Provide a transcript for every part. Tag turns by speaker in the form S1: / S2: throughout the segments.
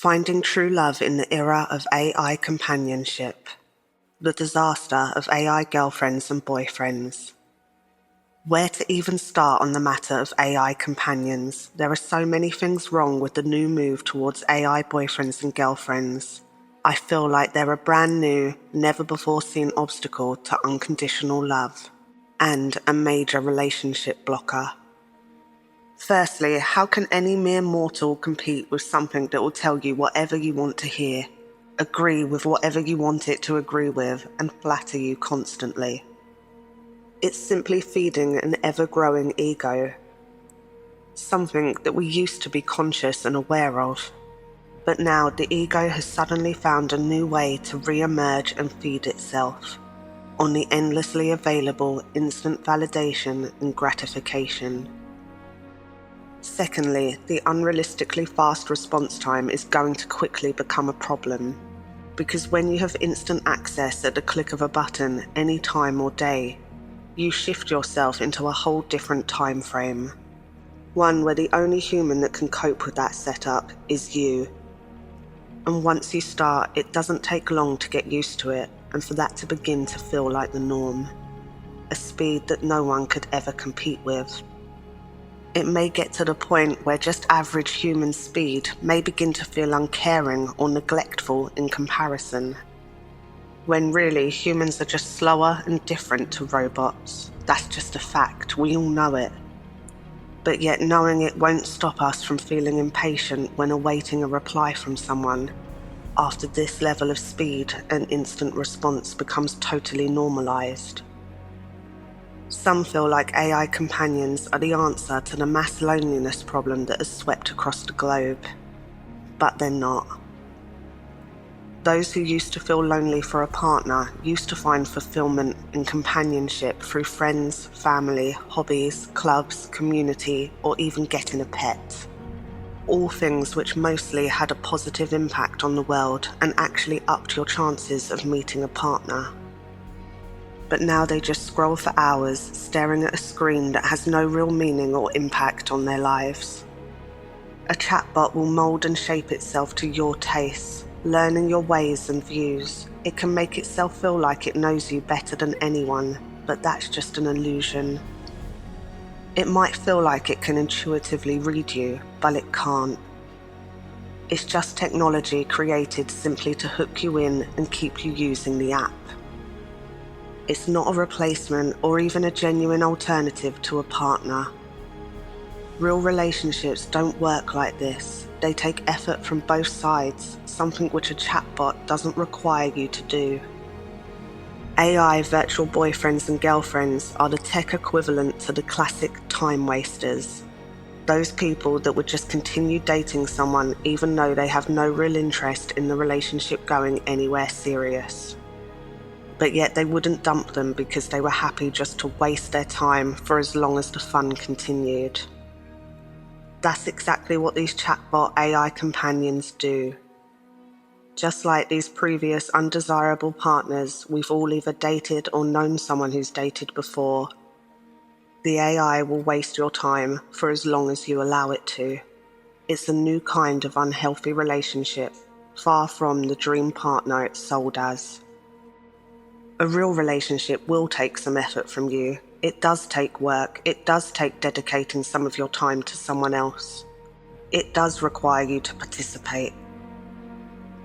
S1: Finding true love in the era of AI companionship. The disaster of AI girlfriends and boyfriends. Where to even start on the matter of AI companions? There are so many things wrong with the new move towards AI boyfriends and girlfriends. I feel like they're a brand new, never-before-seen obstacle to unconditional love, and a major relationship blocker. Firstly, how can any mere mortal compete with something that will tell you whatever you want to hear, agree with whatever you want it to agree with, and flatter you constantly? It's simply feeding an ever-growing ego, something that we used to be conscious and aware of. But now the ego has suddenly found a new way to re-emerge and feed itself on the endlessly available instant validation and gratification. Secondly, the unrealistically fast response time is going to quickly become a problem, because when you have instant access at the click of a button any time or day, you shift yourself into a whole different time frame. One where the only human that can cope with that setup is you. And once you start, it doesn't take long to get used to it and for that to begin to feel like the norm. A speed that no one could ever compete with. It may get to the point where just average human speed may begin to feel uncaring or neglectful in comparison. When really, humans are just slower and different to robots. That's just a fact, we all know it. But yet knowing it won't stop us from feeling impatient when awaiting a reply from someone. After this level of speed, an instant response becomes totally normalized. Some feel like AI companions are the answer to the mass loneliness problem that has swept across the globe. But they're not. Those who used to feel lonely for a partner used to find fulfillment and companionship through friends, family, hobbies, clubs, community, or even getting a pet. All things which mostly had a positive impact on the world and actually upped your chances of meeting a partner. But now they just scroll for hours, staring at a screen that has no real meaning or impact on their lives. A chatbot will mold and shape itself to your tastes, learning your ways and views. It can make itself feel like it knows you better than anyone, but that's just an illusion. It might feel like it can intuitively read you, but it can't. It's just technology created simply to hook you in and keep you using the app. It's not a replacement or even a genuine alternative to a partner. Real relationships don't work like this. They take effort from both sides, something which a chatbot doesn't require you to do. AI virtual boyfriends and girlfriends are the tech equivalent to the classic time wasters. Those people that would just continue dating someone even though they have no real interest in the relationship going anywhere serious. But yet they wouldn't dump them because they were happy just to waste their time for as long as the fun continued. That's exactly what these chatbot AI companions do. Just like these previous undesirable partners, we've all either dated or known someone who's dated before. The AI will waste your time for as long as you allow it to. It's a new kind of unhealthy relationship, far from the dream partner it's sold as. A real relationship will take some effort from you. It does take work. It does take dedicating some of your time to someone else. It does require you to participate.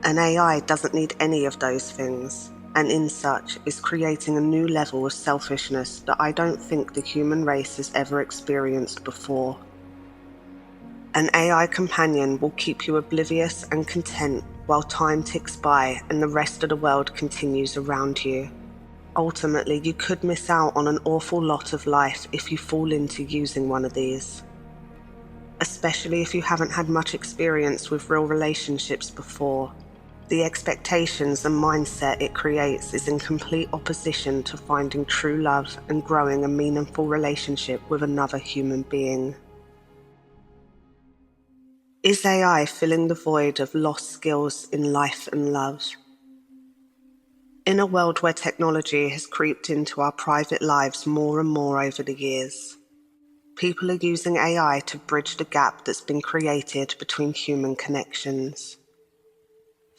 S1: An AI doesn't need any of those things, and in such is creating a new level of selfishness that I don't think the human race has ever experienced before. An AI companion will keep you oblivious and content while time ticks by and the rest of the world continues around you. Ultimately, you could miss out on an awful lot of life if you fall into using one of these. Especially if you haven't had much experience with real relationships before. The expectations and mindset it creates is in complete opposition to finding true love and growing a meaningful relationship with another human being. Is AI filling the void of lost skills in life and love? In a world where technology has creeped into our private lives more and more over the years, people are using AI to bridge the gap that's been created between human connections.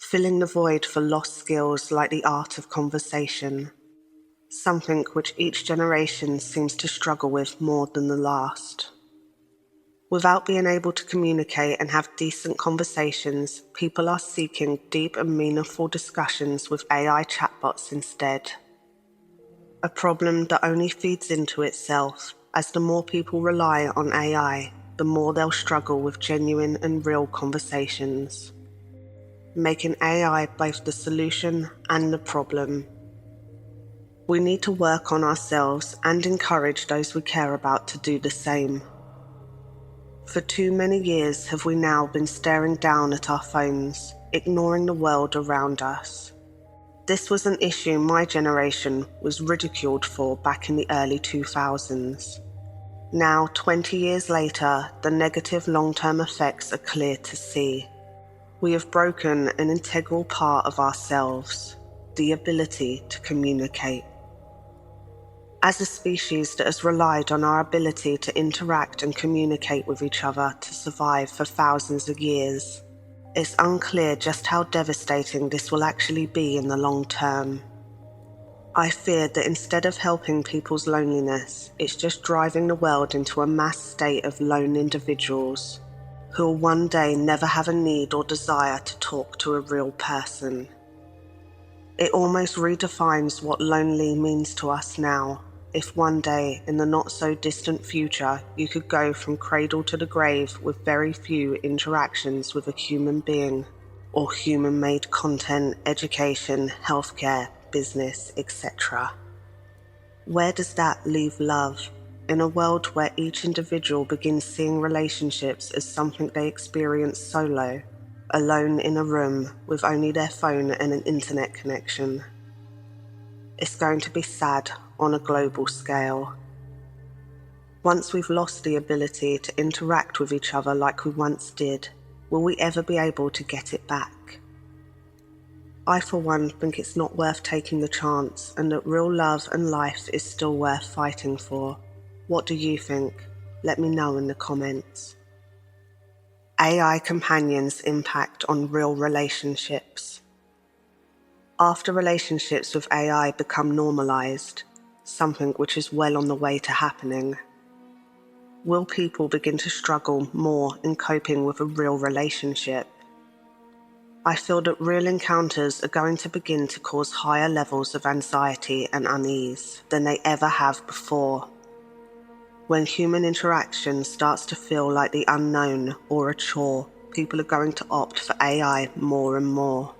S1: filling the void for lost skills like the art of conversation, something which each generation seems to struggle with more than the last. Without being able to communicate and have decent conversations, people are seeking deep and meaningful discussions with AI chatbots instead. A problem that only feeds into itself, as the more people rely on AI, the more they'll struggle with genuine and real conversations, making AI both the solution and the problem. We need to work on ourselves and encourage those we care about to do the same. For too many years have we now been staring down at our phones, ignoring the world around us. This was an issue my generation was ridiculed for back in the early 2000s. Now, 20 years later, the negative long-term effects are clear to see. We have broken an integral part of ourselves, the ability to communicate. As a species that has relied on our ability to interact and communicate with each other to survive for thousands of years, it's unclear just how devastating this will actually be in the long term. I fear that instead of helping people's loneliness, it's just driving the world into a mass state of lone individuals who will one day never have a need or desire to talk to a real person. It almost redefines what lonely means to us now. If one day, in the not-so-distant future, you could go from cradle to the grave with very few interactions with a human being, or human-made content, education, healthcare, business, etc. Where does that leave love? In a world where each individual begins seeing relationships as something they experience solo, alone in a room with only their phone and an internet connection. It's going to be sad on a global scale. Once we've lost the ability to interact with each other like we once did, will we ever be able to get it back? I, for one, think it's not worth taking the chance, and that real love and life is still worth fighting for. What do you think? Let me know in the comments. AI companions' impact on real relationships. After relationships with AI become normalized, something which is well on the way to happening, will people begin to struggle more in coping with a real relationship? I feel that real encounters are going to begin to cause higher levels of anxiety and unease than they ever have before. When human interaction starts to feel like the unknown or a chore, people are going to opt for AI more and more.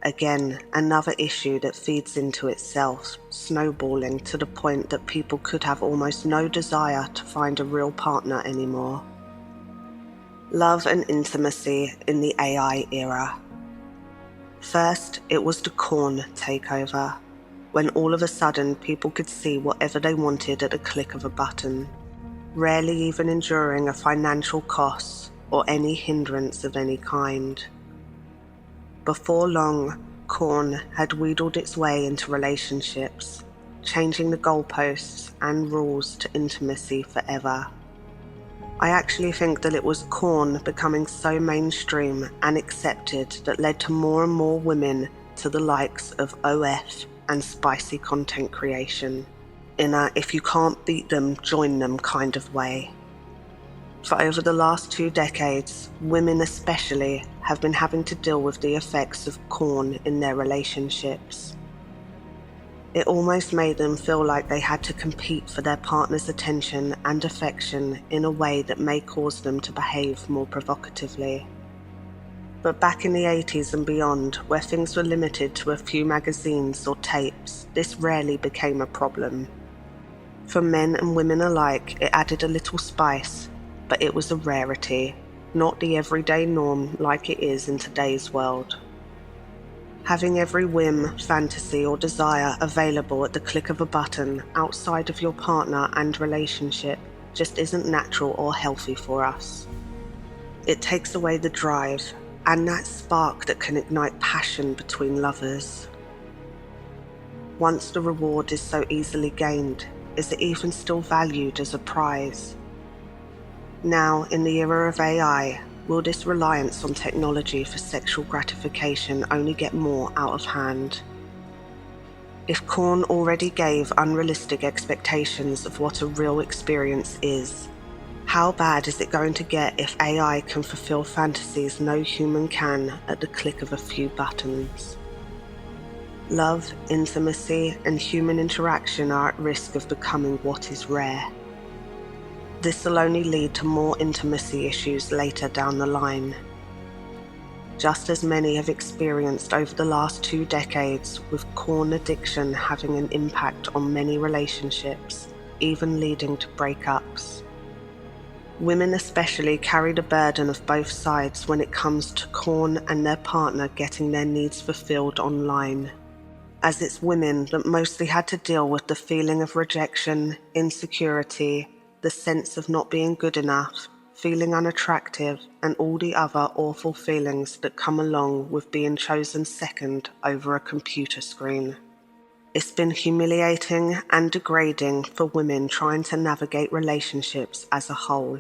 S1: Again, another issue that feeds into itself, snowballing to the point that people could have almost no desire to find a real partner anymore. Love and intimacy in the AI era. First, it was the corn takeover, when all of a sudden people could see whatever they wanted at a click of a button, rarely even enduring a financial cost or any hindrance of any kind. Before long, corn had wheedled its way into relationships, changing the goalposts and rules to intimacy forever. I actually think that it was corn becoming so mainstream and accepted that led to more and more women to the likes of OF and spicy content creation, in a if you can't beat them, join them kind of way. For over the last 2 decades, women especially have been having to deal with the effects of corn in their relationships. It almost made them feel like they had to compete for their partner's attention and affection in a way that may cause them to behave more provocatively. But back in the 80s and beyond, where things were limited to a few magazines or tapes, this rarely became a problem. For men and women alike, it added a little spice, but it was a rarity, not the everyday norm like it is in today's world. Having every whim, fantasy, or desire available at the click of a button outside of your partner and relationship just isn't natural or healthy for us. It takes away the drive and that spark that can ignite passion between lovers. Once the reward is so easily gained, is it even still valued as a prize? Now, in the era of AI, Will this reliance on technology for sexual gratification only get more out of hand? If Korn already gave unrealistic expectations of what a real experience is, how bad is it going to get if AI can fulfill fantasies no human can at the click of a few buttons? Love, intimacy, and human interaction are at risk of becoming what is rare. This will only lead to more intimacy issues later down the line. Just as many have experienced over the last 2 decades, with porn addiction having an impact on many relationships, even leading to breakups. Women especially carry the burden of both sides when it comes to porn and their partner getting their needs fulfilled online, as it's women that mostly had to deal with the feeling of rejection, insecurity, the sense of not being good enough, feeling unattractive, and all the other awful feelings that come along with being chosen second over a computer screen. It's been humiliating and degrading for women trying to navigate relationships as a whole.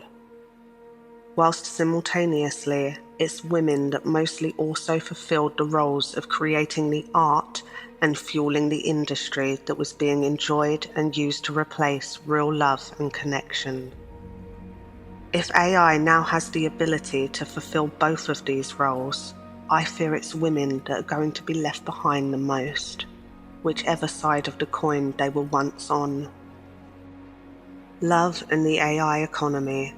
S1: Whilst simultaneously, it's women that mostly also fulfilled the roles of creating the art and fueling the industry that was being enjoyed and used to replace real love and connection. If AI now has the ability to fulfill both of these roles, I fear it's women that are going to be left behind the most, whichever side of the coin they were once on. Love and the AI economy.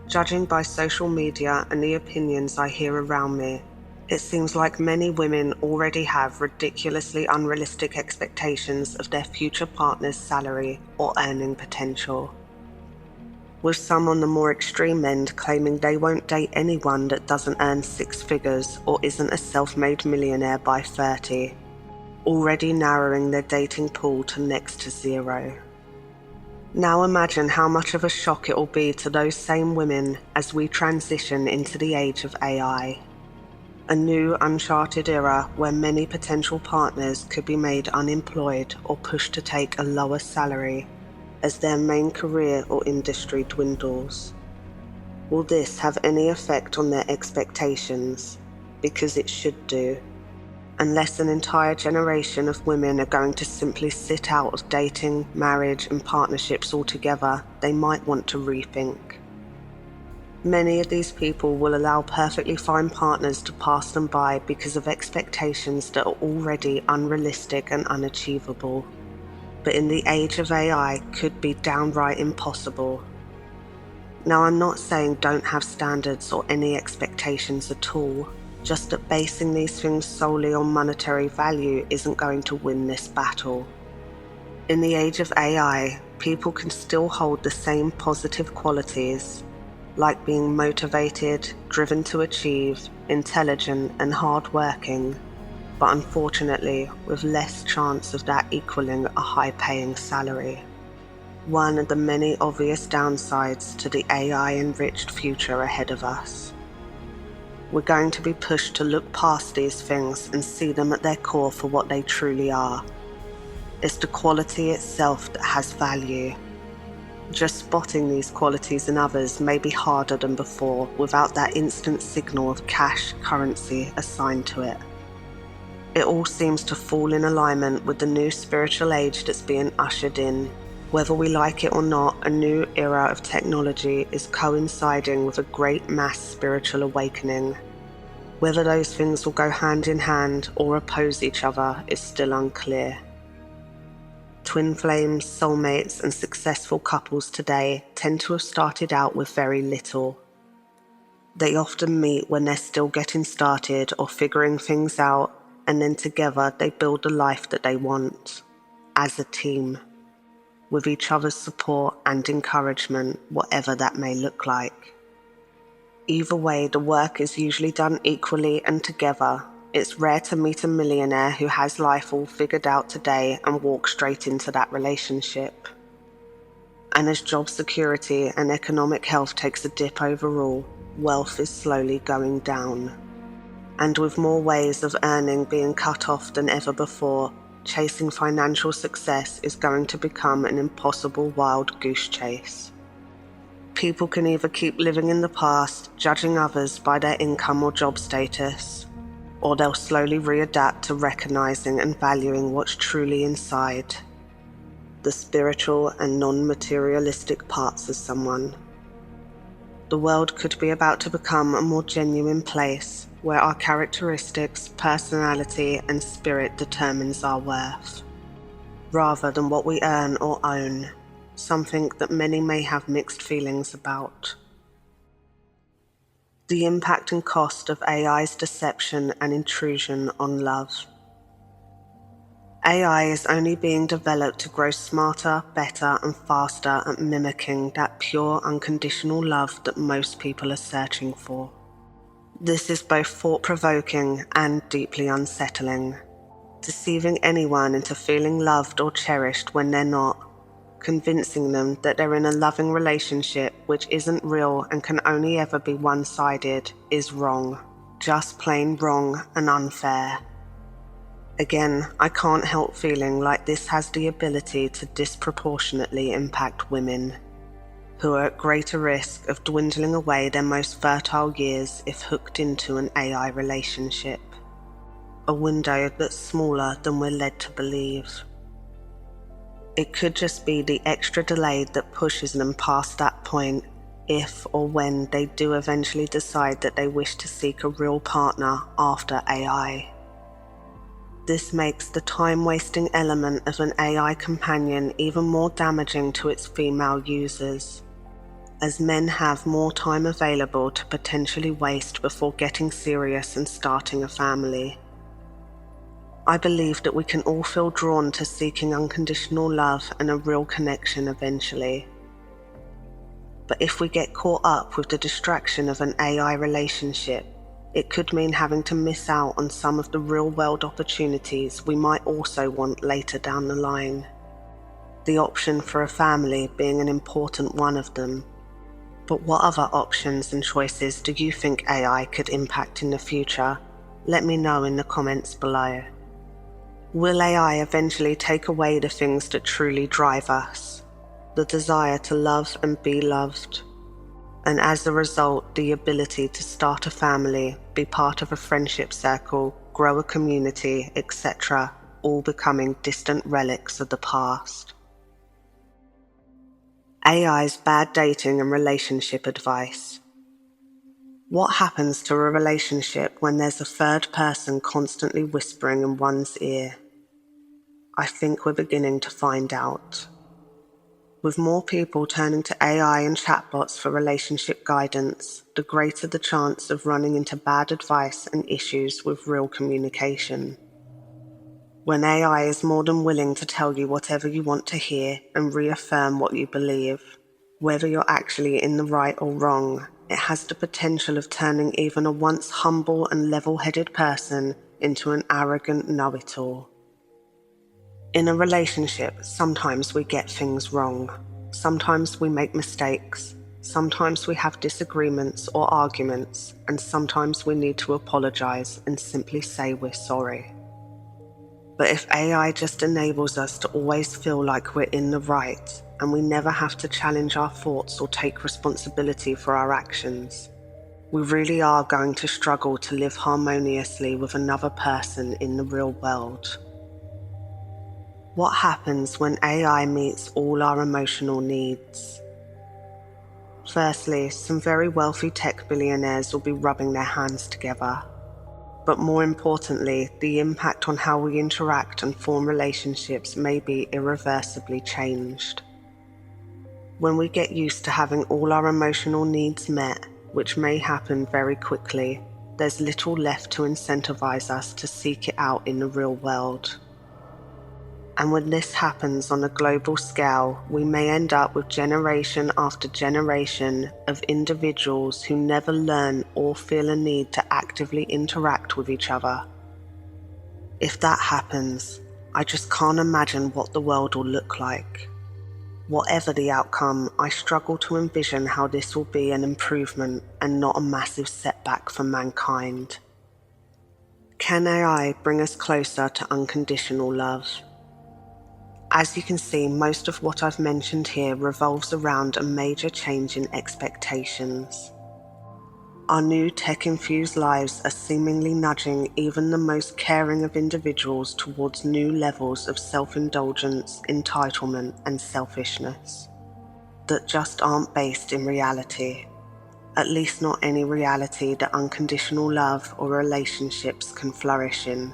S1: Judging by social media and the opinions I hear around me, it seems like many women already have ridiculously unrealistic expectations of their future partner's salary or earning potential, with some on the more extreme end claiming they won't date anyone that doesn't earn 6 figures or isn't a self-made millionaire by 30, already narrowing their dating pool to next to zero. Now imagine how much of a shock it will be to those same women as we transition into the age of AI. A new uncharted era where many potential partners could be made unemployed or pushed to take a lower salary as their main career or industry dwindles. Will this have any effect on their expectations? Because it should do. Unless an entire generation of women are going to simply sit out of dating, marriage, and partnerships altogether, they might want to rethink. Many of these people will allow perfectly fine partners to pass them by because of expectations that are already unrealistic and unachievable, but in the age of AI could be downright impossible. Now, I'm not saying don't have standards or any expectations at all, just that basing these things solely on monetary value isn't going to win this battle. In the age of AI, people can still hold the same positive qualities, like being motivated, driven to achieve, intelligent, and hardworking, but unfortunately with less chance of that equaling a high-paying salary. One of the many obvious downsides to the AI-enriched future ahead of us. We're going to be pushed to look past these things and see them at their core for what they truly are. It's the quality itself that has value. Just spotting these qualities in others may be harder than before without that instant signal of cash currency assigned to it. It all seems to fall in alignment with the new spiritual age that's being ushered in. Whether we like it or not, a new era of technology is coinciding with a great mass spiritual awakening. Whether those things will go hand in hand or oppose each other is still unclear. Twin flames, soulmates, and successful couples today tend to have started out with very little. They often meet when they're still getting started or figuring things out, and then together they build the life that they want, as a team, with each other's support and encouragement, whatever that may look like. Either way, the work is usually done equally and together. It's rare to meet a millionaire who has life all figured out today and walk straight into that relationship. And as job security and economic health takes a dip overall, wealth is slowly going down. And with more ways of earning being cut off than ever before, chasing financial success is going to become an impossible wild goose chase. People can either keep living in the past, judging others by their income or job status, or they'll slowly readapt to recognizing and valuing what's truly inside, the spiritual and non-materialistic parts of someone. The world could be about to become a more genuine place where our characteristics, personality, and spirit determines our worth, rather than what we earn or own, something that many may have mixed feelings about. The impact and cost of AI's deception and intrusion on love. AI is only being developed to grow smarter, better, and faster at mimicking that pure, unconditional love that most people are searching for. This is both thought-provoking and deeply unsettling, deceiving anyone into feeling loved or cherished when they're not, convincing them that they're in a loving relationship which isn't real and can only ever be one-sided, is wrong, just plain wrong and unfair. Again, I can't help feeling like this has the ability to disproportionately impact women, who are at greater risk of dwindling away their most fertile years if hooked into an AI relationship. A window that's smaller than we're led to believe. It could just be the extra delay that pushes them past that point if or when they do eventually decide that they wish to seek a real partner after AI. This makes the time-wasting element of an AI companion even more damaging to its female users, as men have more time available to potentially waste before getting serious and starting a family. I believe that we can all feel drawn to seeking unconditional love and a real connection eventually. But if we get caught up with the distraction of an AI relationship, it could mean having to miss out on some of the real-world opportunities we might also want later down the line. The option for a family being an important one of them. But what other options and choices do you think AI could impact in the future? Let me know in the comments below. Will AI eventually take away the things that truly drive us? The desire to love and be loved? And as a result, the ability to start a family, be part of a friendship circle, grow a community, etc., all becoming distant relics of the past. AI's bad dating and relationship advice. What happens to a relationship when there's a third person constantly whispering in one's ear? I think we're beginning to find out. With more people turning to AI and chatbots for relationship guidance, the greater the chance of running into bad advice and issues with real communication. When AI is more than willing to tell you whatever you want to hear and reaffirm what you believe, whether you're actually in the right or wrong, it has the potential of turning even a once humble and level-headed person into an arrogant know-it-all. In a relationship, sometimes we get things wrong. Sometimes we make mistakes. Sometimes we have disagreements or arguments, and sometimes we need to apologize and simply say we're sorry. But if AI just enables us to always feel like we're in the right, and we never have to challenge our thoughts or take responsibility for our actions, we really are going to struggle to live harmoniously with another person in the real world. What happens when AI meets all our emotional needs? Firstly, some very wealthy tech billionaires will be rubbing their hands together. But more importantly, the impact on how we interact and form relationships may be irreversibly changed. When we get used to having all our emotional needs met, which may happen very quickly, there's little left to incentivize us to seek it out in the real world. And when this happens on a global scale, we may end up with generation after generation of individuals who never learn or feel a need to actively interact with each other. If that happens, I just can't imagine what the world will look like. Whatever the outcome, I struggle to envision how this will be an improvement and not a massive setback for mankind. Can AI bring us closer to unconditional love? As you can see, most of what I've mentioned here revolves around a major change in expectations. Our new tech-infused lives are seemingly nudging even the most caring of individuals towards new levels of self-indulgence, entitlement, and selfishness that just aren't based in reality, at least not any reality that unconditional love or relationships can flourish in.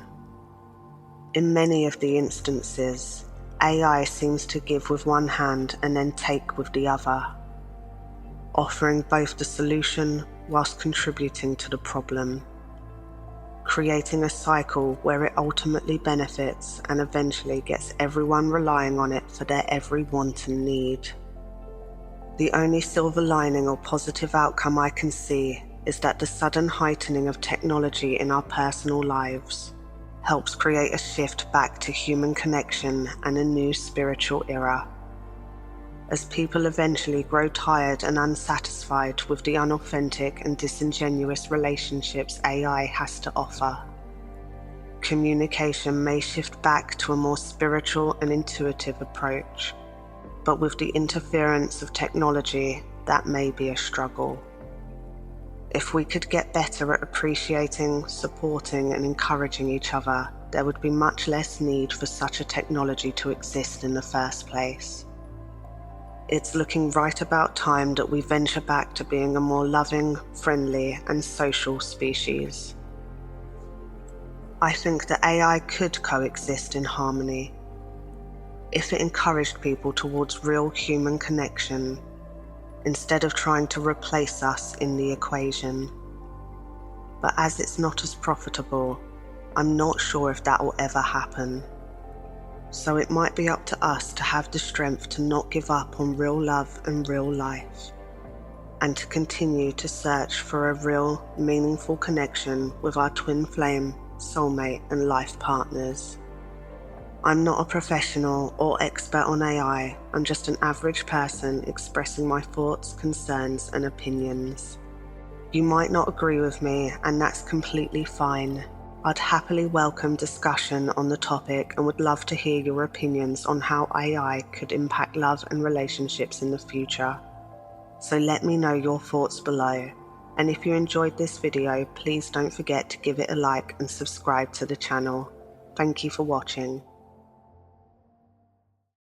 S1: In many of the instances, AI seems to give with one hand and then take with the other, offering both the solution whilst contributing to the problem, creating a cycle where it ultimately benefits and eventually gets everyone relying on it for their every want and need. The only silver lining or positive outcome I can see is that the sudden heightening of technology in our personal lives helps create a shift back to human connection and a new spiritual era. As people eventually grow tired and unsatisfied with the unauthentic and disingenuous relationships AI has to offer, communication may shift back to a more spiritual and intuitive approach. But with the interference of technology, that may be a struggle. If we could get better at appreciating, supporting, and encouraging each other, there would be much less need for such a technology to exist in the first place. It's looking right about time that we venture back to being a more loving, friendly, and social species. I think that AI could coexist in harmony if it encouraged people towards real human connection, instead of trying to replace us in the equation. But as it's not as profitable, I'm not sure if that will ever happen. So it might be up to us to have the strength to not give up on real love and real life, and to continue to search for a real, meaningful connection with our twin flame, soulmate, and life partners. I'm not a professional or expert on AI, I'm just an average person expressing my thoughts, concerns, and opinions. You might not agree with me, and that's completely fine. I'd happily welcome discussion on the topic and would love to hear your opinions on how AI could impact love and relationships in the future. So let me know your thoughts below. And if you enjoyed this video, please don't forget to give it a like and subscribe to the channel. Thank you for watching.